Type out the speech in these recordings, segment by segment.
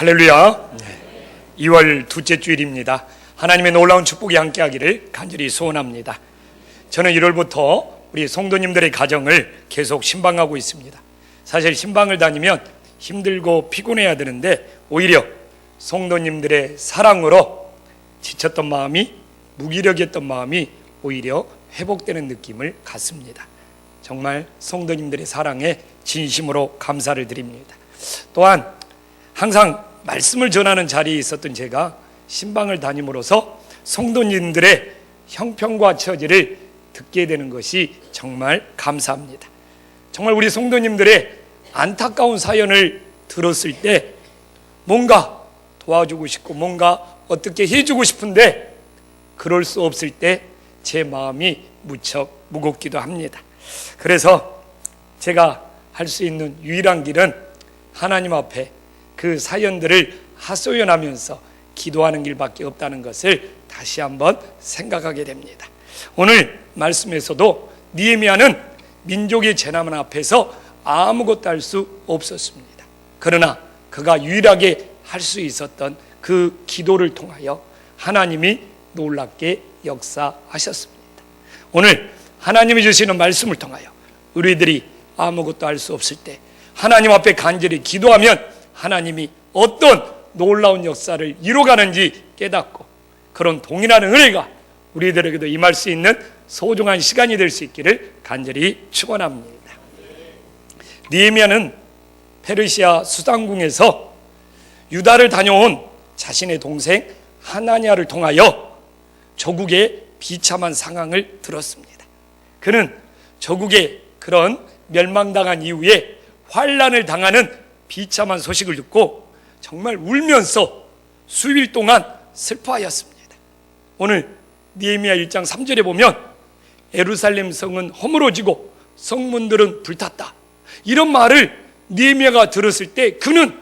할렐루야. 2월 둘째 주일입니다. 하나님의 놀라운 축복이 함께하기를 간절히 소원합니다. 저는 1월부터 우리 성도님들의 가정을 계속 신방하고 있습니다. 사실 신방을 다니면 힘들고 피곤해야 되는데 오히려 성도님들의 사랑으로 지쳤던 마음이, 무기력했던 마음이 오히려 회복되는 느낌을 갖습니다. 정말 성도님들의 사랑에 진심으로 감사를 드립니다. 또한 항상 말씀을 전하는 자리에 있었던 제가 신방을 다님으로써 성도님들의 형편과 처지를 듣게 되는 것이 정말 감사합니다. 정말 우리 성도님들의 안타까운 사연을 들었을 때 뭔가 도와주고 싶고 뭔가 어떻게 해주고 싶은데 그럴 수 없을 때 제 마음이 무척 무겁기도 합니다. 그래서 제가 할 수 있는 유일한 길은 하나님 앞에 그 사연들을 하소연하면서 기도하는 길밖에 없다는 것을 다시 한번 생각하게 됩니다. 오늘 말씀에서도 느헤미야는 민족의 재난 앞에서 아무것도 할 수 없었습니다. 그러나 그가 유일하게 할 수 있었던 그 기도를 통하여 하나님이 놀랍게 역사하셨습니다. 오늘 하나님이 주시는 말씀을 통하여 우리들이 아무것도 할 수 없을 때 하나님 앞에 간절히 기도하면 하나님이 어떤 놀라운 역사를 이루어가는지 깨닫고 그런 동일한 은혜가 우리들에게도 임할 수 있는 소중한 시간이 될 수 있기를 간절히 축원합니다. 느헤미야는 페르시아 수상궁에서 유다를 다녀온 자신의 동생 하나냐를 통하여 조국의 비참한 상황을 들었습니다. 그는 조국의 그런 멸망당한 이후에 환란을 당하는 비참한 소식을 듣고 정말 울면서 수일 동안 슬퍼하였습니다. 오늘 느헤미야 1장 3절에 보면 예루살렘 성은 허물어지고 성문들은 불탔다, 이런 말을 느헤미야가 들었을 때 그는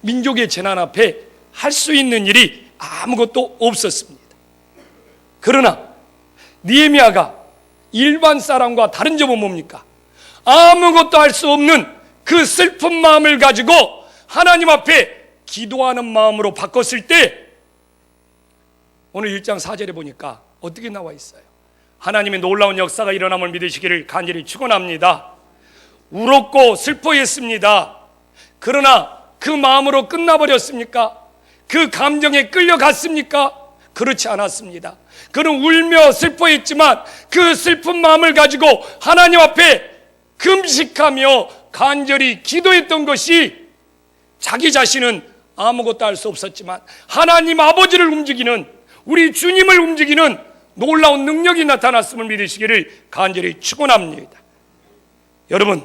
민족의 재난 앞에 할 수 있는 일이 아무것도 없었습니다. 그러나 느헤미야가 일반 사람과 다른 점은 뭡니까? 아무것도 할 수 없는 그 슬픈 마음을 가지고 하나님 앞에 기도하는 마음으로 바꿨을 때 오늘 1장 4절에 보니까 어떻게 나와 있어요? 하나님의 놀라운 역사가 일어남을 믿으시기를 간절히 축원합니다. 울었고 슬퍼했습니다. 그러나 그 마음으로 끝나버렸습니까? 그 감정에 끌려갔습니까? 그렇지 않았습니다. 그는 울며 슬퍼했지만 그 슬픈 마음을 가지고 하나님 앞에 금식하며 간절히 기도했던 것이 자기 자신은 아무것도 할 수 없었지만 하나님 아버지를 움직이는, 우리 주님을 움직이는 놀라운 능력이 나타났음을 믿으시기를 간절히 축원합니다. 여러분,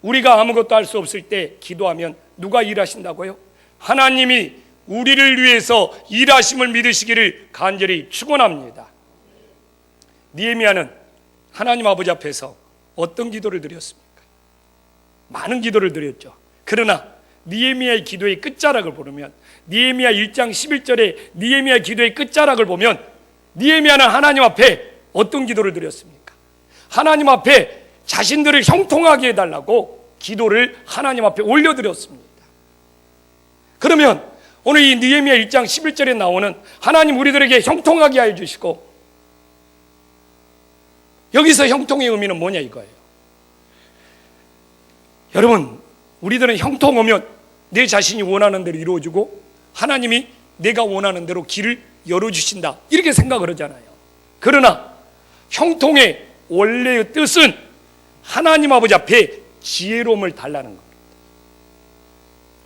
우리가 아무것도 할 수 없을 때 기도하면 누가 일하신다고요? 하나님이 우리를 위해서 일하심을 믿으시기를 간절히 축원합니다. 느헤미야는 하나님 아버지 앞에서 어떤 기도를 드렸습니까? 많은 기도를 드렸죠. 그러나 느헤미야의 기도의 끝자락을 보면, 느헤미야 1장 11절에 느헤미야의 기도의 끝자락을 보면 느헤미야는 하나님 앞에 어떤 기도를 드렸습니까? 하나님 앞에 자신들을 형통하게 해달라고 기도를 하나님 앞에 올려드렸습니다. 그러면 오늘 이 느헤미야 1장 11절에 나오는 하나님 우리들에게 형통하게 하여 주시고, 여기서 형통의 의미는 뭐냐 이거예요. 여러분, 우리들은 형통 오면 내 자신이 원하는 대로 이루어지고 하나님이 내가 원하는 대로 길을 열어주신다, 이렇게 생각을 하잖아요. 그러나 형통의 원래의 뜻은 하나님 아버지 앞에 지혜로움을 달라는 겁니다.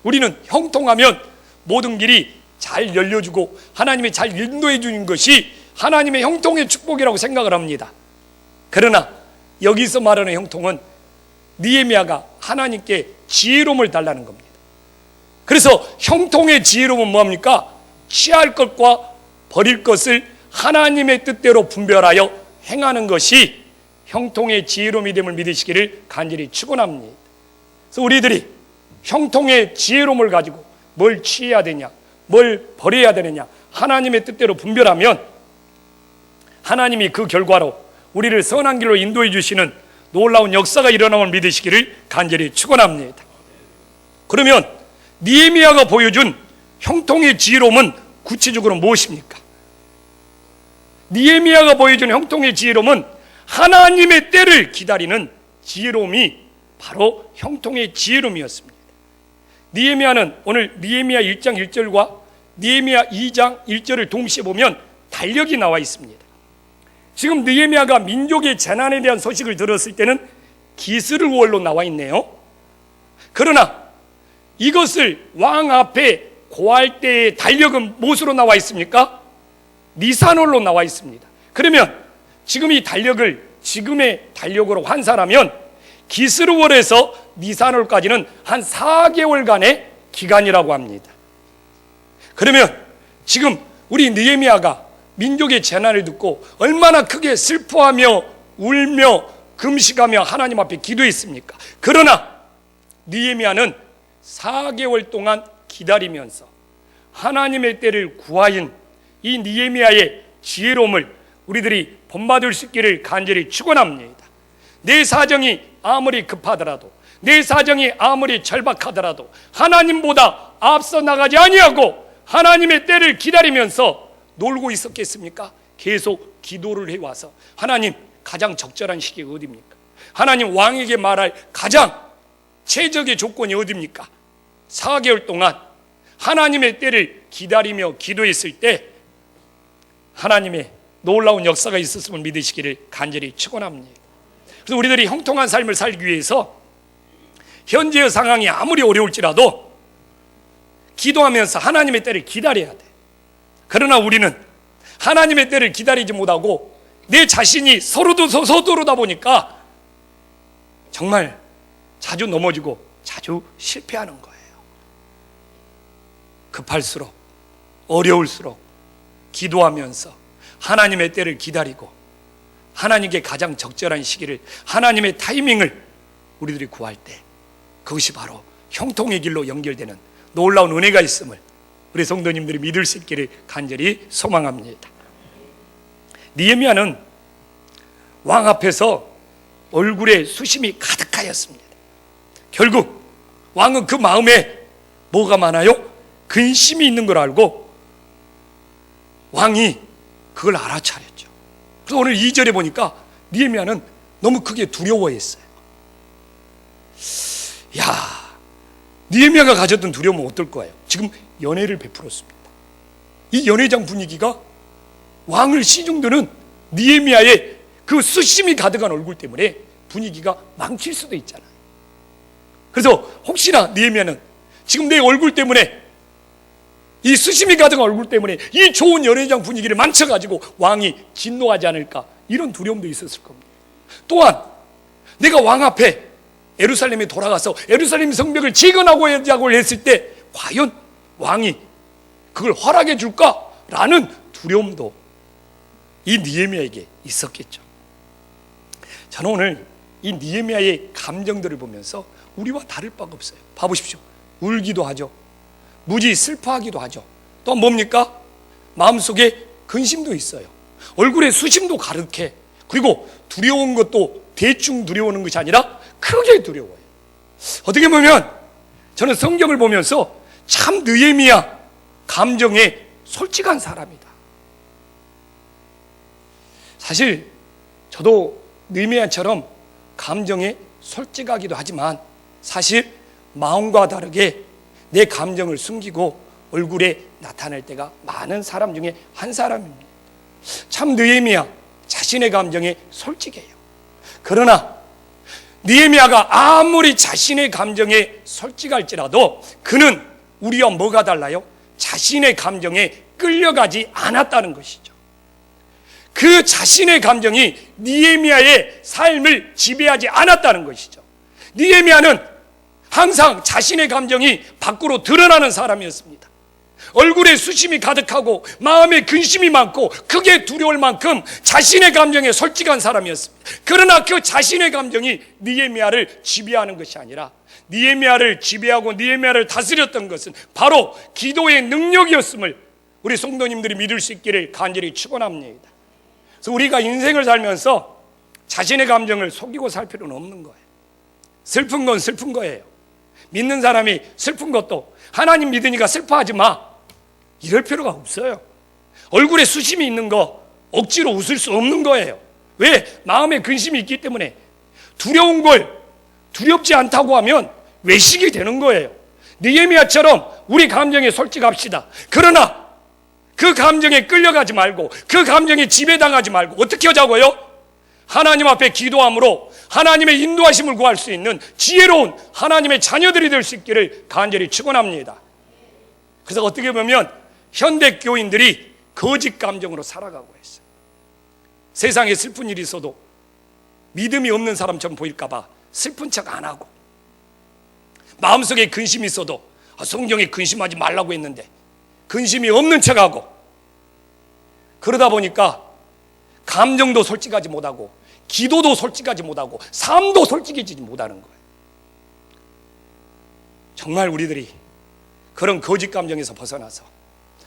우리는 형통하면 모든 길이 잘 열려주고 하나님이 잘 인도해 주는 것이 하나님의 형통의 축복이라고 생각을 합니다. 그러나 여기서 말하는 형통은 느헤미야가 하나님께 지혜로움을 달라는 겁니다. 그래서 형통의 지혜로움은 뭐합니까? 취할 것과 버릴 것을 하나님의 뜻대로 분별하여 행하는 것이 형통의 지혜로움이 됨을 믿으시기를 간절히 축원합니다. 그래서 우리들이 형통의 지혜로움을 가지고 뭘 취해야 되냐, 뭘 버려야 되느냐 하나님의 뜻대로 분별하면 하나님이 그 결과로 우리를 선한 길로 인도해 주시는 놀라운 역사가 일어남을 믿으시기를 간절히 축원합니다. 그러면 느헤미야가 보여준 형통의 지혜로움은 구체적으로 무엇입니까? 느헤미야가 보여준 형통의 지혜로움은 하나님의 때를 기다리는 지혜로움이 바로 형통의 지혜로움이었습니다. 느헤미야는 오늘 느헤미야 1장 1절과 느헤미야 2장 1절을 동시에 보면 달력이 나와 있습니다. 지금 느헤미야가 민족의 재난에 대한 소식을 들었을 때는 기스르월로 나와 있네요. 그러나 이것을 왕 앞에 고할 때의 달력은 무엇으로 나와 있습니까? 니산월로 나와 있습니다. 그러면 지금 이 달력을 지금의 달력으로 환산하면 기스르월에서 니산월까지는 한 4개월간의 기간이라고 합니다. 그러면 지금 우리 느헤미야가 민족의 재난을 듣고 얼마나 크게 슬퍼하며 울며 금식하며 하나님 앞에 기도했습니까? 그러나 느헤미야는 4개월 동안 기다리면서 하나님의 때를 구하인 이 느헤미야의 지혜로움을 우리들이 본받을 수 있기를 간절히 축원합니다. 내 사정이 아무리 급하더라도, 내 사정이 아무리 절박하더라도 하나님보다 앞서 나가지 아니하고 하나님의 때를 기다리면서 놀고 있었겠습니까? 계속 기도를 해와서 하나님, 가장 적절한 시기가 어디입니까? 하나님, 왕에게 말할 가장 최적의 조건이 어디입니까? 4개월 동안 하나님의 때를 기다리며 기도했을 때 하나님의 놀라운 역사가 있었음을 믿으시기를 간절히 축원합니다. 그래서 우리들이 형통한 삶을 살기 위해서 현재의 상황이 아무리 어려울지라도 기도하면서 하나님의 때를 기다려야 돼. 그러나 우리는 하나님의 때를 기다리지 못하고 내 자신이 서두르다 보니까 정말 자주 넘어지고 자주 실패하는 거예요. 급할수록, 어려울수록 기도하면서 하나님의 때를 기다리고 하나님께 가장 적절한 시기를, 하나님의 타이밍을 우리들이 구할 때 그것이 바로 형통의 길로 연결되는 놀라운 은혜가 있음을 우리 성도님들이 믿을 수 있기를 간절히 소망합니다. 느헤미야는 왕 앞에서 얼굴에 수심이 가득하였습니다. 결국 왕은 그 마음에 뭐가 많아요? 근심이 있는 걸 알고 왕이 그걸 알아차렸죠. 그래서 오늘 2절에 보니까 느헤미야는 너무 크게 두려워했어요. 느헤미야가 가졌던 두려움은 어떨 거예요? 지금 연회를 베풀었습니다. 이 연회장 분위기가 왕을 시중드는 느헤미야의 그 수심이 가득한 얼굴 때문에 분위기가 망칠 수도 있잖아요. 그래서 혹시나 느헤미야는 지금 내 얼굴 때문에, 이 수심이 가득한 얼굴 때문에 이 좋은 연회장 분위기를 망쳐가지고 왕이 진노하지 않을까, 이런 두려움도 있었을 겁니다. 또한 내가 왕 앞에 예루살렘에 돌아가서 예루살렘 성벽을 재건하고 했을 때 과연 왕이 그걸 허락해 줄까라는 두려움도 이 느헤미야에게 있었겠죠. 저는 오늘 이 느헤미야의 감정들을 보면서 우리와 다를 바가 없어요. 봐보십시오. 울기도 하죠. 무지 슬퍼하기도 하죠. 또 뭡니까? 마음속에 근심도 있어요. 얼굴에 수심도 가득해. 그리고 두려운 것도 대충 두려우는 것이 아니라 크게 두려워요. 어떻게 보면 저는 성경을 보면서 참 느헤미야 감정에 솔직한 사람이다. 사실 저도 느헤미야처럼 감정에 솔직하기도 하지만 사실 마음과 다르게 내 감정을 숨기고 얼굴에 나타낼 때가 많은 사람 중에 한 사람입니다. 참 느헤미야 자신의 감정에 솔직해요. 그러나 느헤미야가 아무리 자신의 감정에 솔직할지라도 그는 우리와 뭐가 달라요? 자신의 감정에 끌려가지 않았다는 것이죠. 그 자신의 감정이 느헤미야의 삶을 지배하지 않았다는 것이죠. 느헤미야는 항상 자신의 감정이 밖으로 드러나는 사람이었습니다. 얼굴에 수심이 가득하고 마음에 근심이 많고 크게 두려울 만큼 자신의 감정에 솔직한 사람이었습니다. 그러나 그 자신의 감정이 느헤미야를 지배하는 것이 아니라 느헤미야를 지배하고 느헤미야를 다스렸던 것은 바로 기도의 능력이었음을 우리 성도님들이 믿을 수 있기를 간절히 축원합니다. 그래서 우리가 인생을 살면서 자신의 감정을 속이고 살 필요는 없는 거예요. 슬픈 건 슬픈 거예요. 믿는 사람이 슬픈 것도 하나님 믿으니까 슬퍼하지 마, 이럴 필요가 없어요. 얼굴에 수심이 있는 거 억지로 웃을 수 없는 거예요. 왜? 마음에 근심이 있기 때문에. 두려운 걸 두렵지 않다고 하면 외식이 되는 거예요. 느헤미야처럼 우리 감정에 솔직합시다. 그러나 그 감정에 끌려가지 말고, 그 감정에 지배당하지 말고 어떻게 하자고요? 하나님 앞에 기도함으로 하나님의 인도하심을 구할 수 있는 지혜로운 하나님의 자녀들이 될 수 있기를 간절히 축원합니다. 그래서 어떻게 보면 현대 교인들이 거짓 감정으로 살아가고 있어요. 세상에 슬픈 일이 있어도 믿음이 없는 사람처럼 보일까 봐 슬픈 척 안 하고, 마음속에 근심이 있어도 성경에 근심하지 말라고 했는데 근심이 없는 척하고, 그러다 보니까 감정도 솔직하지 못하고 기도도 솔직하지 못하고 삶도 솔직해지지 못하는 거예요. 정말 우리들이 그런 거짓 감정에서 벗어나서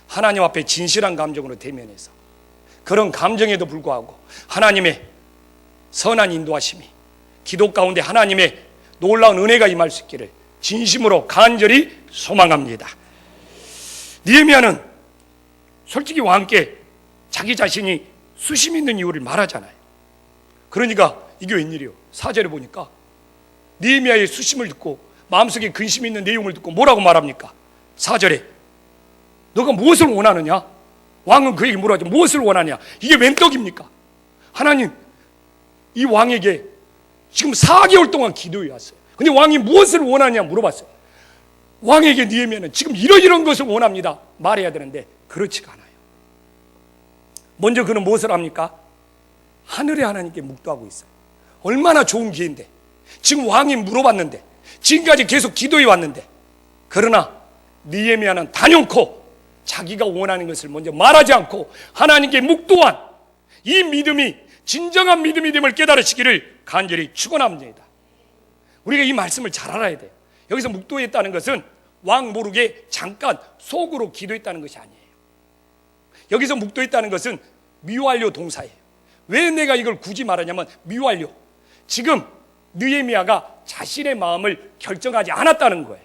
하나님 앞에 진실한 감정으로 대면해서 그런 감정에도 불구하고 하나님의 선한 인도하심이, 기도 가운데 하나님의 놀라운 은혜가 임할 수 있기를 진심으로 간절히 소망합니다. 느헤미야는 솔직히 왕께 자기 자신이 수심 있는 이유를 말하잖아요. 그러니까 이게 웬일이요? 4절에 보니까 느헤미야의 수심을 듣고 마음속에 근심이 있는 내용을 듣고 뭐라고 말합니까? 4절에 너가 무엇을 원하느냐? 왕은 그에게 물어하죠. 무엇을 원하냐? 이게 웬 떡입니까? 하나님, 이 왕에게 지금 4개월 동안 기도해 왔어요. 근데 왕이 무엇을 원하냐 물어봤어요. 왕에게 느헤미야는 지금 이런 것을 원합니다 말해야 되는데 그렇지가 않아요. 먼저 그는 무엇을 합니까? 하늘의 하나님께 묵도하고 있어요. 얼마나 좋은 기회인데, 지금 왕이 물어봤는데, 지금까지 계속 기도해 왔는데, 그러나 느헤미야는 단연코 자기가 원하는 것을 먼저 말하지 않고 하나님께 묵도한 이 믿음이 진정한 믿음이 됨을 깨달으시기를 간절히 축원합니다. 우리가 이 말씀을 잘 알아야 돼요. 여기서 묵도했다는 것은 왕 모르게 잠깐 속으로 기도했다는 것이 아니에요. 여기서 묵도했다는 것은 미완료 동사예요. 왜 내가 이걸 굳이 말하냐면 미완료, 지금 느헤미야가 자신의 마음을 결정하지 않았다는 거예요.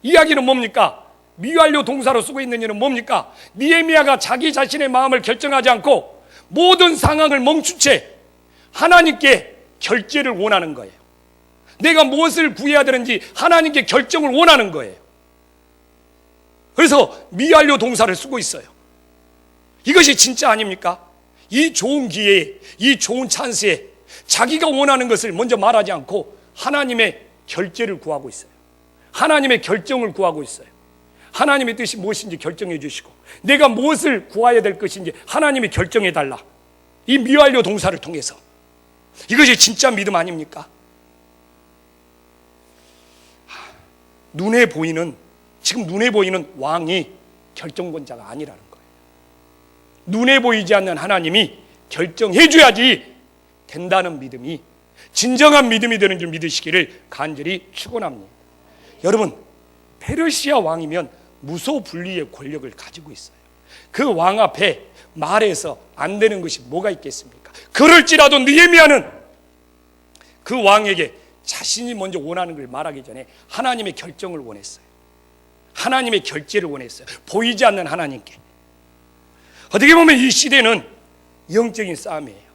이야기는 뭡니까? 미완료 동사로 쓰고 있는 일은 뭡니까? 느헤미야가 자기 자신의 마음을 결정하지 않고 모든 상황을 멈춘 채 하나님께 결제를 원하는 거예요. 내가 무엇을 구해야 되는지 하나님께 결정을 원하는 거예요. 그래서 미완료 동사를 쓰고 있어요. 이것이 진짜 아닙니까? 이 좋은 기회에, 이 좋은 찬스에 자기가 원하는 것을 먼저 말하지 않고 하나님의 결제를 구하고 있어요. 하나님의 결정을 구하고 있어요. 하나님의 뜻이 무엇인지 결정해 주시고 내가 무엇을 구해야 될 것인지 하나님이 결정해 달라. 이 미완료 동사를 통해서. 이것이 진짜 믿음 아닙니까? 지금 눈에 보이는 왕이 결정권자가 아니라는 거예요. 눈에 보이지 않는 하나님이 결정해 줘야지 된다는 믿음이 진정한 믿음이 되는 줄 믿으시기를 간절히 축원합니다. 여러분, 페르시아 왕이면 무소불위의 권력을 가지고 있어요. 그 왕 앞에 말해서 안 되는 것이 뭐가 있겠습니까? 그럴지라도 느헤미야는 그 왕에게 자신이 먼저 원하는 걸 말하기 전에 하나님의 결정을 원했어요. 하나님의 결제를 원했어요. 보이지 않는 하나님께. 어떻게 보면 이 시대는 영적인 싸움이에요.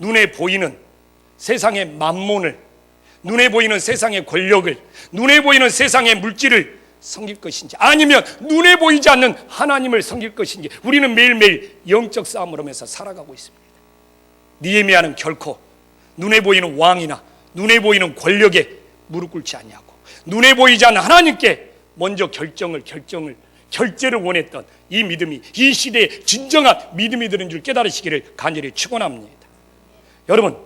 눈에 보이는 세상의 만몬을, 눈에 보이는 세상의 권력을, 눈에 보이는 세상의 물질을 섬길 것인지, 아니면 눈에 보이지 않는 하나님을 섬길 것인지, 우리는 매일매일 영적 싸움을 하면서 살아가고 있습니다. 느헤미야는 결코 눈에 보이는 왕이나 눈에 보이는 권력에 무릎 꿇지 않냐고, 눈에 보이지 않는 하나님께 먼저 결제를 원했던 이 믿음이 이 시대의 진정한 믿음이 되는 줄 깨달으시기를 간절히 축원합니다. 여러분,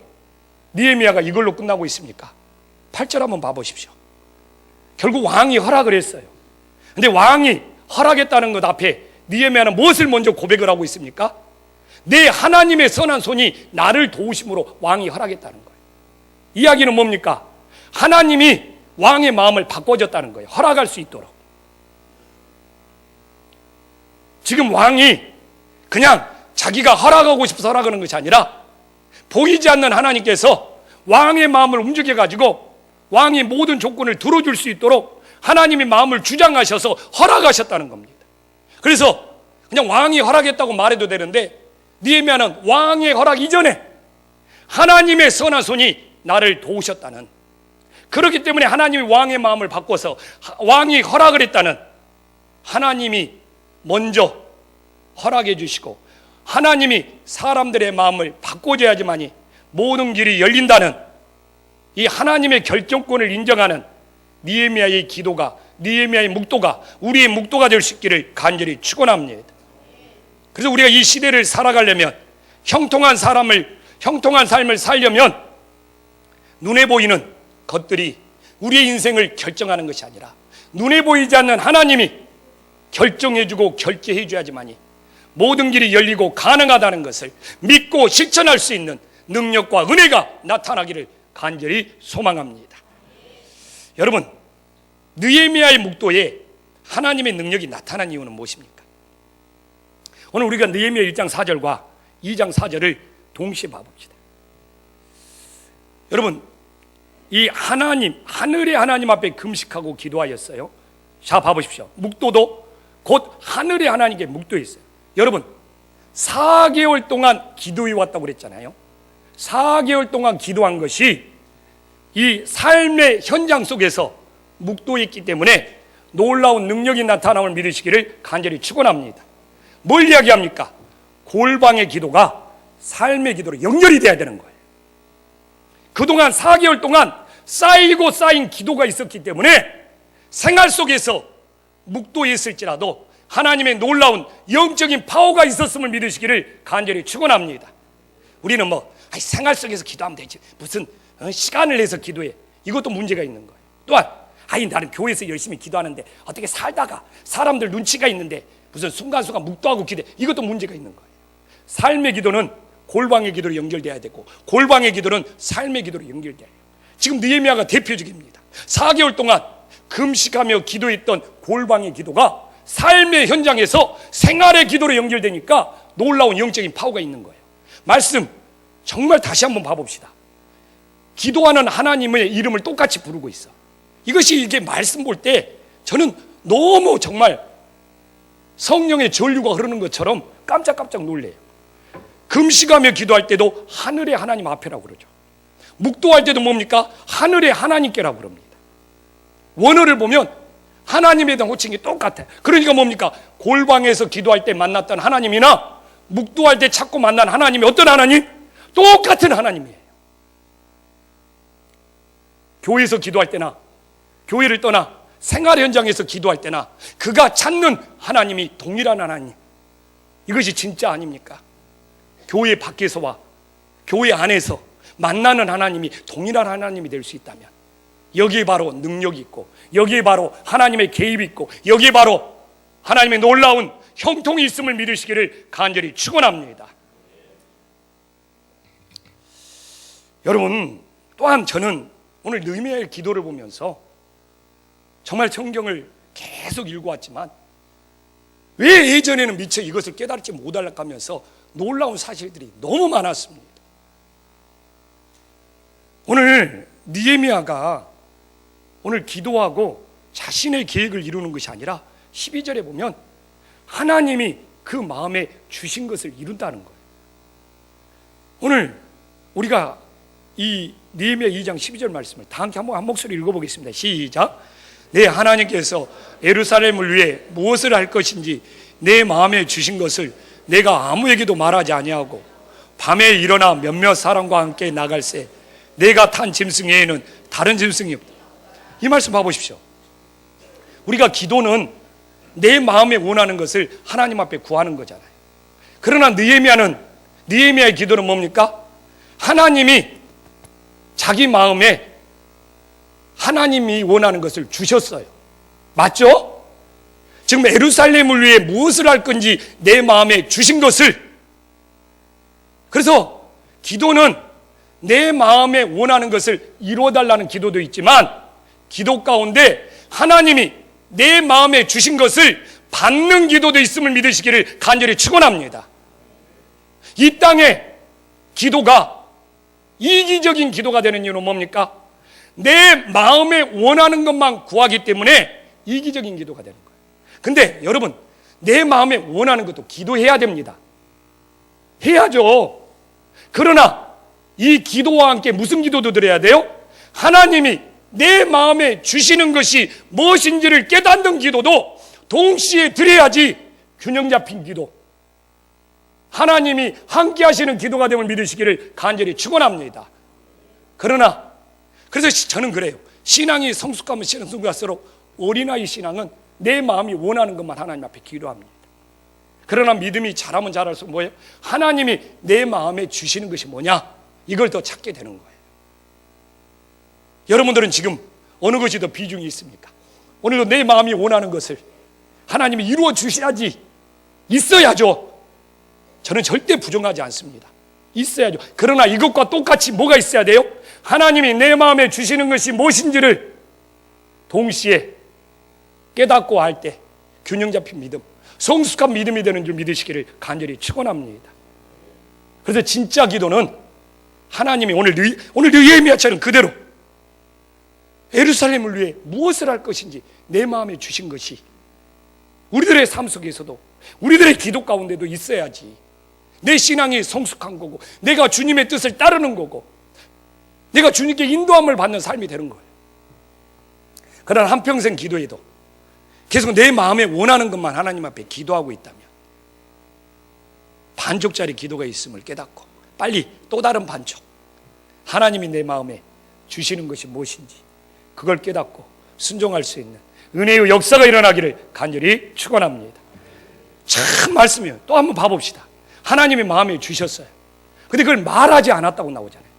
느헤미야가 이걸로 끝나고 있습니까? 8절 한번 봐보십시오. 결국 왕이 허락을 했어요. 근데 왕이 허락했다는 것 앞에 느헤미야는 무엇을 먼저 고백을 하고 있습니까? 내 하나님의 선한 손이 나를 도우심으로 왕이 허락했다는 거예요. 이야기는 뭡니까? 하나님이 왕의 마음을 바꿔줬다는 거예요. 허락할 수 있도록. 지금 왕이 그냥 자기가 허락하고 싶어서 허락하는 것이 아니라 보이지 않는 하나님께서 왕의 마음을 움직여가지고 왕이 모든 조건을 들어줄 수 있도록 하나님이 마음을 주장하셔서 허락하셨다는 겁니다. 그래서 그냥 왕이 허락했다고 말해도 되는데, 느헤미야는 왕의 허락 이전에 하나님의 선한 손이 나를 도우셨다는, 그렇기 때문에 하나님이 왕의 마음을 바꿔서 왕이 허락을 했다는, 하나님이 먼저 허락해 주시고 하나님이 사람들의 마음을 바꿔줘야지만이 모든 길이 열린다는 이 하나님의 결정권을 인정하는 느헤미야의 기도가, 느헤미야의 묵도가 우리의 묵도가 될 수 있기를 간절히 축원합니다. 그래서 우리가 이 시대를 살아가려면, 형통한 삶을 살려면 눈에 보이는 것들이 우리의 인생을 결정하는 것이 아니라 눈에 보이지 않는 하나님이 결정해주고 결제해줘야지만이 모든 길이 열리고 가능하다는 것을 믿고 실천할 수 있는 능력과 은혜가 나타나기를 간절히 소망합니다. 여러분, 느헤미야의 묵도에 하나님의 능력이 나타난 이유는 무엇입니까? 오늘 우리가 느헤미야 1장 4절과 2장 4절을 동시에 봐봅시다. 여러분, 이 하나님, 하늘의 하나님 앞에 금식하고 기도하였어요. 자, 봐보십시오. 묵도도 곧 하늘의 하나님께 묵도했어요. 여러분, 4개월 동안 기도해 왔다고 그랬잖아요. 4개월 동안 기도한 것이 이 삶의 현장 속에서 묵도했기 때문에 놀라운 능력이 나타남을 믿으시기를 간절히 축원합니다. 뭘 이야기합니까? 골방의 기도가 삶의 기도로 연결이 돼야 되는 거예요. 그동안 4개월 동안 쌓이고 쌓인 기도가 있었기 때문에 생활 속에서 묵도했을지라도 하나님의 놀라운 영적인 파워가 있었음을 믿으시기를 간절히 축원합니다. 우리는 생활 속에서 기도하면 되지, 무슨 시간을 내서 기도해, 이것도 문제가 있는 거예요. 또한 나는 교회에서 열심히 기도하는데 어떻게 살다가 사람들 눈치가 있는데 무슨 순간순간 묵도하고 기도해, 이것도 문제가 있는 거예요. 삶의 기도는 골방의 기도로 연결돼야 되고, 골방의 기도는 삶의 기도로 연결돼야 해요. 지금 느헤미야가 대표적입니다. 4개월 동안 금식하며 기도했던 골방의 기도가 삶의 현장에서 생활의 기도로 연결되니까 놀라운 영적인 파워가 있는 거예요. 말씀 정말 다시 한번 봐봅시다. 기도하는 하나님의 이름을 똑같이 부르고 있어. 이것이 이게 말씀 볼 때 저는 너무 정말 성령의 전류가 흐르는 것처럼 깜짝깜짝 놀래요. 금식하며 기도할 때도 하늘의 하나님 앞에라고 그러죠. 묵도할 때도 뭡니까? 하늘의 하나님께라고 그럽니다. 원어를 보면 하나님에 대한 호칭이 똑같아요. 그러니까 뭡니까? 골방에서 기도할 때 만났던 하나님이나 묵도할 때 찾고 만난 하나님이 어떤 하나님? 똑같은 하나님이에요. 교회에서 기도할 때나 교회를 떠나 생활 현장에서 기도할 때나 그가 찾는 하나님이 동일한 하나님, 이것이 진짜 아닙니까? 교회 밖에서와 교회 안에서 만나는 하나님이 동일한 하나님이 될 수 있다면 여기에 바로 능력이 있고, 여기에 바로 하나님의 개입이 있고, 여기에 바로 하나님의 놀라운 형통이 있음을 믿으시기를 간절히 축원합니다. 여러분, 또한 저는 오늘 느헤미야의 기도를 보면서 정말 성경을 계속 읽어왔지만 왜 예전에는 미처 이것을 깨달지 못하면서 놀라운 사실들이 너무 많았습니다. 오늘 느헤미야가 오늘 기도하고 자신의 계획을 이루는 것이 아니라 12절에 보면 하나님이 그 마음에 주신 것을 이룬다는 거예요. 오늘 우리가 이 느헤미야 2장 12절 말씀을 다 함께 한 목소리 읽어보겠습니다. 시작. 내 하나님께서 예루살렘을 위해 무엇을 할 것인지 내 마음에 주신 것을 내가 아무에게도 말하지 아니하고 밤에 일어나 몇몇 사람과 함께 나갈새 내가 탄 짐승 외에는 다른 짐승이 없다. 이 말씀 봐보십시오. 우리가 기도는 내 마음에 원하는 것을 하나님 앞에 구하는 거잖아요. 그러나 느헤미야의 기도는 뭡니까? 하나님이 자기 마음에 하나님이 원하는 것을 주셨어요. 맞죠? 지금 예루살렘을 위해 무엇을 할 건지 내 마음에 주신 것을, 그래서 기도는 내 마음에 원하는 것을 이루어달라는 기도도 있지만 기도 가운데 하나님이 내 마음에 주신 것을 받는 기도도 있음을 믿으시기를 간절히 축원합니다. 이 땅에 기도가 이기적인 기도가 되는 이유는 뭡니까? 내 마음에 원하는 것만 구하기 때문에 이기적인 기도가 되는 거예요. 근데 여러분, 내 마음에 원하는 것도 기도해야 됩니다. 해야죠. 그러나 이 기도와 함께 무슨 기도도 드려야 돼요? 하나님이 내 마음에 주시는 것이 무엇인지를 깨닫는 기도도 동시에 드려야지 균형 잡힌 기도, 하나님이 함께 하시는 기도가 됨을 믿으시기를 간절히 축원합니다. 그러나 그래서 저는 그래요. 신앙이 성숙하면 성숙할수록 어린아이 신앙은 내 마음이 원하는 것만 하나님 앞에 기도합니다. 그러나 믿음이 자라면 자랄수록 뭐예요? 하나님이 내 마음에 주시는 것이 뭐냐? 이걸 더 찾게 되는 거예요. 여러분들은 지금 어느 것이 더 비중이 있습니까? 오늘도 내 마음이 원하는 것을 하나님이 이루어 주셔야지, 있어야죠. 저는 절대 부정하지 않습니다. 있어야죠. 그러나 이것과 똑같이 뭐가 있어야 돼요? 하나님이 내 마음에 주시는 것이 무엇인지를 동시에 깨닫고 할 때 균형 잡힌 믿음, 성숙한 믿음이 되는 줄 믿으시기를 간절히 축원합니다. 그래서 진짜 기도는 하나님이 오늘 느헤미야처럼 그대로 예루살렘을 위해 무엇을 할 것인지 내 마음에 주신 것이 우리들의 삶 속에서도, 우리들의 기도 가운데도 있어야지 내 신앙이 성숙한 거고, 내가 주님의 뜻을 따르는 거고, 내가 주님께 인도함을 받는 삶이 되는 거예요. 그러나 한평생 기도해도 계속 내 마음에 원하는 것만 하나님 앞에 기도하고 있다면 반쪽짜리 기도가 있음을 깨닫고 빨리 또 다른 반쪽, 하나님이 내 마음에 주시는 것이 무엇인지 그걸 깨닫고 순종할 수 있는 은혜의 역사가 일어나기를 간절히 축원합니다. 참 말씀이에요. 또 한번 봐봅시다. 하나님이 마음에 주셨어요. 근데 그걸 말하지 않았다고 나오잖아요.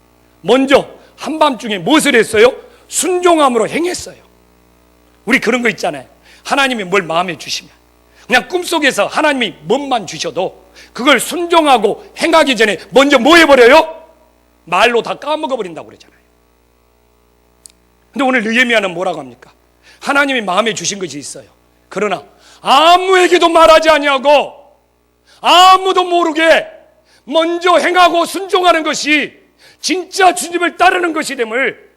먼저 한밤중에 무엇을 했어요? 순종함으로 행했어요. 우리 그런 거 있잖아요. 하나님이 뭘 마음에 주시면 그냥 꿈속에서 하나님이 뭔만 주셔도 그걸 순종하고 행하기 전에 먼저 뭐 해버려요? 말로 다 까먹어버린다고 그러잖아요. 근데 오늘 느헤미야는 뭐라고 합니까? 하나님이 마음에 주신 것이 있어요. 그러나 아무에게도 말하지 아니하고 아무도 모르게 먼저 행하고 순종하는 것이 진짜 주님을 따르는 것이 됨을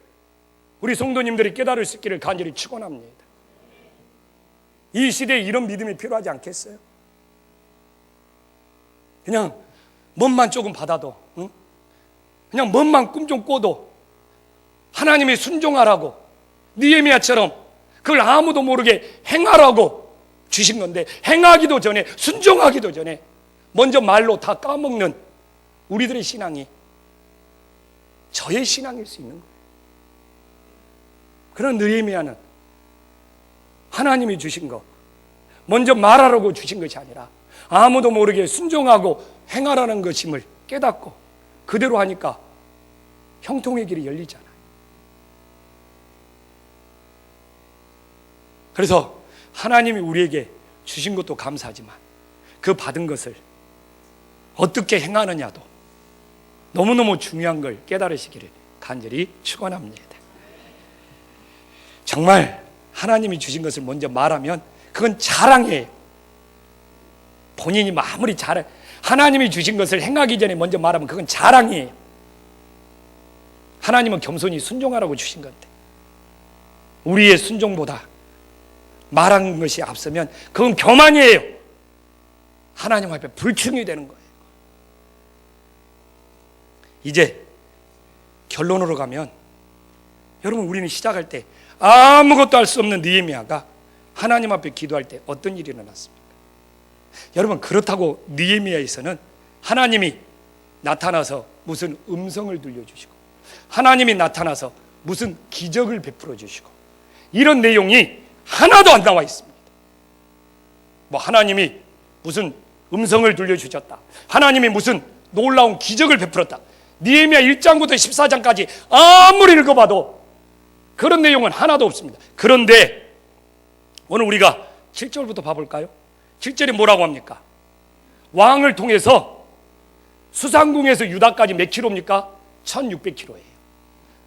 우리 성도님들이 깨달을 수 있기를 간절히 축원합니다. 이 시대에 이런 믿음이 필요하지 않겠어요? 그냥 멋만 조금 받아도, 응? 그냥 멋만 꿈 좀 꿔도 하나님이 순종하라고, 느헤미야처럼 그걸 아무도 모르게 행하라고 주신 건데, 행하기도 전에, 순종하기도 전에 먼저 말로 다 까먹는 우리들의 신앙이 저의 신앙일 수 있는 거예요. 그런 느헤미야는 하나님이 주신 거 먼저 말하라고 주신 것이 아니라 아무도 모르게 순종하고 행하라는 것임을 깨닫고 그대로 하니까 형통의 길이 열리잖아요. 그래서 하나님이 우리에게 주신 것도 감사하지만 그 받은 것을 어떻게 행하느냐도 너무너무 중요한 걸 깨달으시기를 간절히 축원합니다. 정말 하나님이 주신 것을 먼저 말하면 그건 자랑이에요. 본인이 아무리 하나님이 주신 것을 행하기 전에 먼저 말하면 그건 자랑이에요. 하나님은 겸손히 순종하라고 주신 건데 우리의 순종보다 말한 것이 앞서면 그건 교만이에요. 하나님 앞에 불충이 되는 거예요. 이제 결론으로 가면 여러분, 우리는 시작할 때 아무것도 할 수 없는 느헤미야가 하나님 앞에 기도할 때 어떤 일이 일어났습니까? 여러분, 그렇다고 느헤미야에서는 하나님이 나타나서 무슨 음성을 들려주시고 하나님이 나타나서 무슨 기적을 베풀어 주시고 이런 내용이 하나도 안 나와 있습니다. 뭐 하나님이 무슨 음성을 들려주셨다, 하나님이 무슨 놀라운 기적을 베풀었다, 느헤미야 1장부터 14장까지 아무리 읽어봐도 그런 내용은 하나도 없습니다. 그런데 오늘 우리가 7절부터 봐볼까요? 7절이 뭐라고 합니까? 왕을 통해서 수상궁에서 유다까지 몇 킬로입니까? 1600km예요.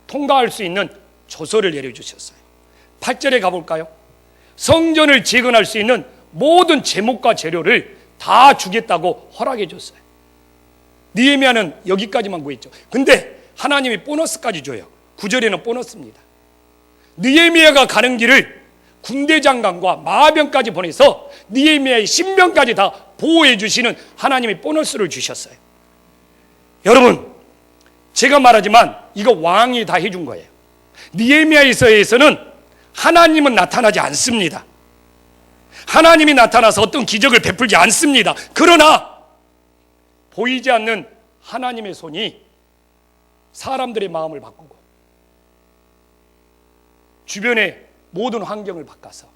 통과할 수 있는 조서를 내려주셨어요. 8절에 가볼까요? 성전을 재건할 수 있는 모든 제목과 재료를 다 주겠다고 허락해 줬어요. 느헤미야는 여기까지만 구했죠. 근데 하나님이 보너스까지 줘요. 9절에는 보너스입니다. 느헤미야가 가는 길을 군대 장관과 마병까지 보내서 느헤미야의 신병까지 다 보호해 주시는 하나님의 보너스를 주셨어요. 여러분, 제가 말하지만 이거 왕이 다 해준 거예요. 느헤미야에서는 하나님은 나타나지 않습니다. 하나님이 나타나서 어떤 기적을 베풀지 않습니다. 그러나 보이지 않는 하나님의 손이 사람들의 마음을 바꾸고 주변의 모든 환경을 바꿔서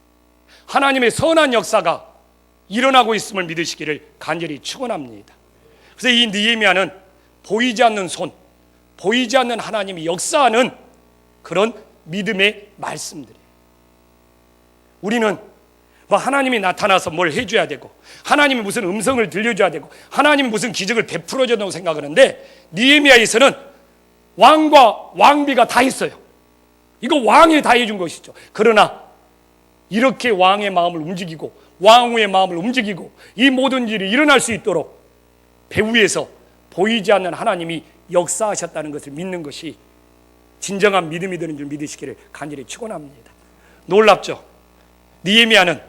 하나님의 선한 역사가 일어나고 있음을 믿으시기를 간절히 축원합니다. 그래서 이 느헤미야는 보이지 않는 손, 보이지 않는 하나님이 역사하는 그런 믿음의 말씀들이에요. 우리는 뭐 하나님이 나타나서 뭘 해줘야 되고, 하나님이 무슨 음성을 들려줘야 되고, 하나님이 무슨 기적을 베풀어줘야 된다고 생각하는데, 느헤미야에서는 왕과 왕비가 다 있어요. 이거 왕이 다 해준 것이죠. 그러나 이렇게 왕의 마음을 움직이고 왕후의 마음을 움직이고 이 모든 일이 일어날 수 있도록 배후에서 보이지 않는 하나님이 역사하셨다는 것을 믿는 것이 진정한 믿음이 되는 줄 믿으시기를 간절히 축원합니다. 놀랍죠? 느헤미야는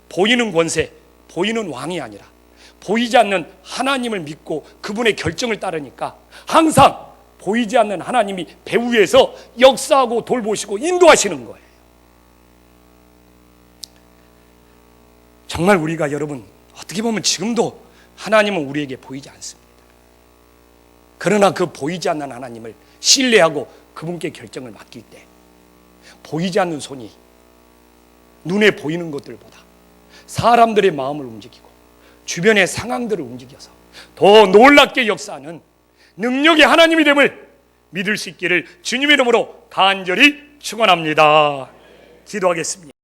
보이는 권세, 보이는 왕이 아니라 보이지 않는 하나님을 믿고 그분의 결정을 따르니까 항상 보이지 않는 하나님이 배후에서 역사하고 돌보시고 인도하시는 거예요. 정말 우리가 여러분 어떻게 보면 지금도 하나님은 우리에게 보이지 않습니다. 그러나 그 보이지 않는 하나님을 신뢰하고 그분께 결정을 맡길 때 보이지 않는 손이 눈에 보이는 것들보다 사람들의 마음을 움직이고 주변의 상황들을 움직여서 더 놀랍게 역사하는 능력의 하나님이 됨을 믿을 수 있기를 주님의 이름으로 간절히 축원합니다. 기도하겠습니다.